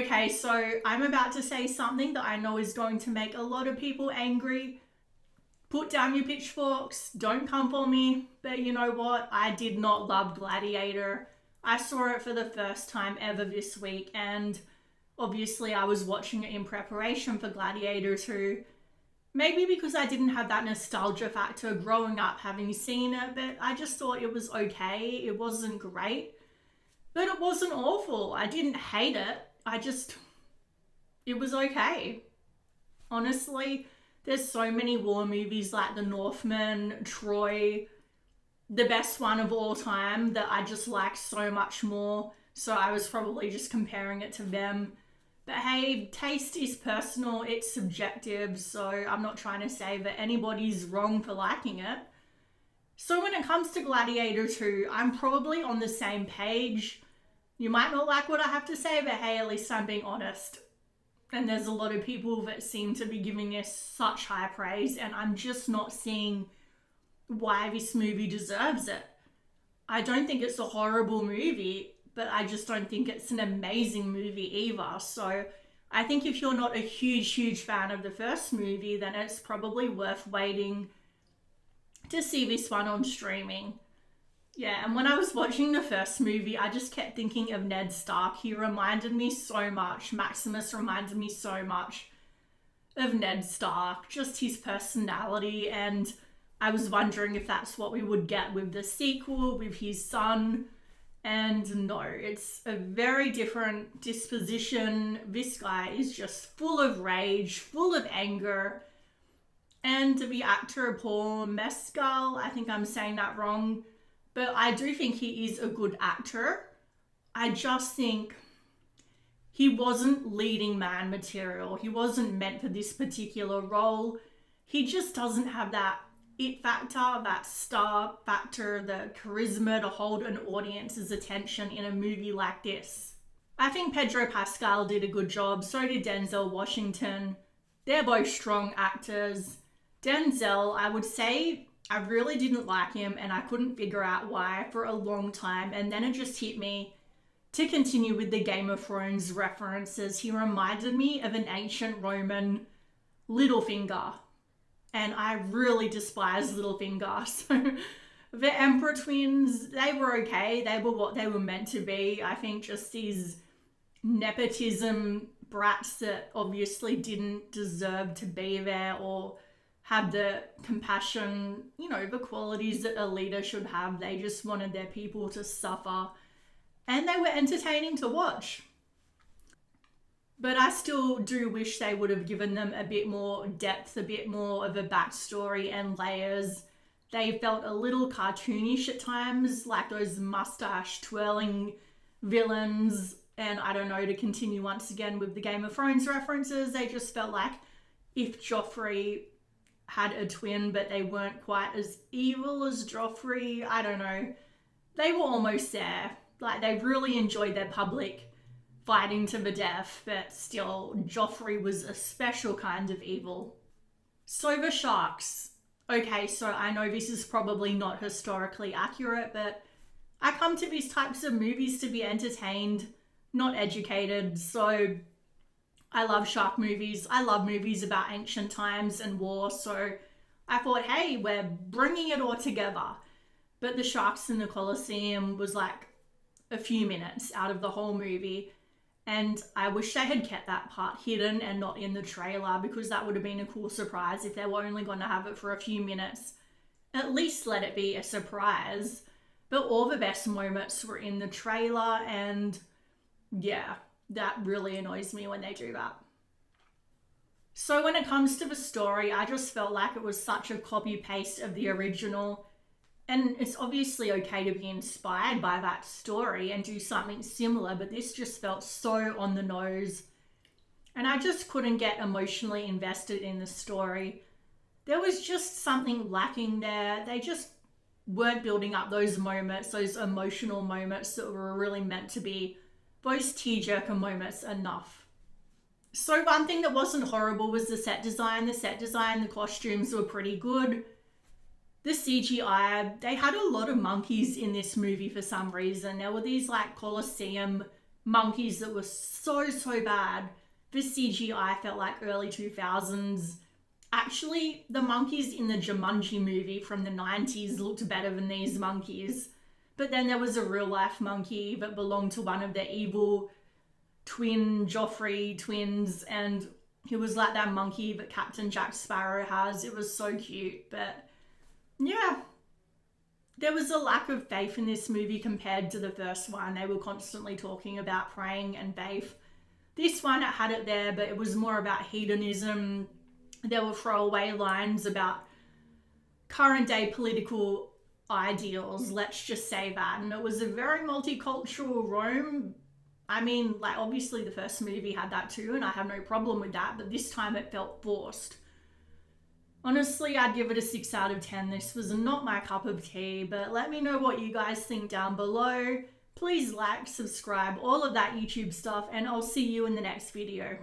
Okay, so I'm about to say something that I know is going to make a lot of people angry. Put down your pitchforks, don't come for me. But you know what? I did not love Gladiator. I saw it for the first time ever this week, and obviously I was watching it in preparation for Gladiator 2. Maybe because I didn't have that nostalgia factor growing up having seen it, but I just thought it was okay. It wasn't great, but it wasn't awful. I didn't hate it. It was okay. Honestly, there's so many war movies like The Northman, Troy, the best one of all time that I just like so much more. So I was probably just comparing it to them. But hey, taste is personal, it's subjective, so I'm not trying to say that anybody's wrong for liking it. So when it comes to Gladiator 2, I'm probably on the same page. You might not like what I have to say, but hey, at least I'm being honest. And there's a lot of people that seem to be giving this such high praise, and I'm just not seeing why this movie deserves it. I don't think it's a horrible movie, but I just don't think it's an amazing movie either. So I think if you're not a huge fan of the first movie, then it's probably worth waiting to see this one on streaming. Yeah, and when I was watching the first movie, I just kept thinking of Ned Stark. He reminded me so much. Maximus reminded me so much of Ned Stark, just his personality. And I was wondering if that's what we would get with the sequel, with his son. And no, it's a very different disposition. This guy is just full of rage, full of anger. And the actor Paul Mescal, I think I'm saying that wrong, but I do think he is a good actor. I just think he wasn't leading man material. He wasn't meant for this particular role. He just doesn't have that it factor, that star factor, the charisma to hold an audience's attention in a movie like this. I think Pedro Pascal did a good job, so did Denzel Washington. They're both strong actors. Denzel, I would say, I really didn't like him and I couldn't figure out why for a long time, and then it just hit me to continue with the Game of Thrones references. He reminded me of an ancient Roman Littlefinger, and I really despise Littlefinger. So the Emperor twins, they were okay. They were what they were meant to be. I think just these nepotism brats that obviously didn't deserve to be there or have the compassion, the qualities that a leader should have. They just wanted their people to suffer, and they were entertaining to watch. But I still do wish they would have given them a bit more depth, a bit more of a backstory and layers. They felt a little cartoonish at times, like those mustache twirling villains. And I don't know, to continue once again with the Game of Thrones references, they just felt like if Joffrey had a twin, but they weren't quite as evil as Joffrey. I don't know. They were almost there. Like, they really enjoyed their public fighting to the death, but still, Joffrey was a special kind of evil. So the sharks. Okay, so I know this is probably not historically accurate, but I come to these types of movies to be entertained, not educated. So I love shark movies. I love movies about ancient times and war. So I thought, hey, we're bringing it all together. But the sharks in the Colosseum was like a few minutes out of the whole movie. And I wish they had kept that part hidden and not in the trailer, because that would have been a cool surprise if they were only going to have it for a few minutes. At least let it be a surprise. But all the best moments were in the trailer, and yeah, that really annoys me when they do that. So when it comes to the story, I just felt like it was such a copy-paste of the original. And it's obviously okay to be inspired by that story and do something similar, but this just felt so on the nose. And I just couldn't get emotionally invested in the story. There was just something lacking there. They just weren't building up those moments, those emotional moments that were really meant to be those tearjerker moments enough. So one thing that wasn't horrible was the set design. The costumes were pretty good. The CGI, they had a lot of monkeys in this movie for some reason. There were these like Colosseum monkeys that were so bad. The CGI felt like early 2000s. Actually, the monkeys in the Jumanji movie from the 90s looked better than these monkeys. But then there was a real life monkey that belonged to one of the evil twin Joffrey twins, and he was like that monkey that Captain Jack Sparrow has. It was so cute, but yeah. There was a lack of faith in this movie compared to the first one. They were constantly talking about praying and faith. This one, it had it there, but it was more about hedonism. There were throwaway lines about current day political ideals, let's just say that. And it was a very multicultural Rome. I mean, like, obviously the first movie had that too, and I have no problem with that, but this time it felt forced. Honestly, I'd give it a 6 out of 10. This was not my cup of tea, but let me know what you guys think down below. Please like, subscribe, all of that YouTube stuff, and I'll see you in the next video.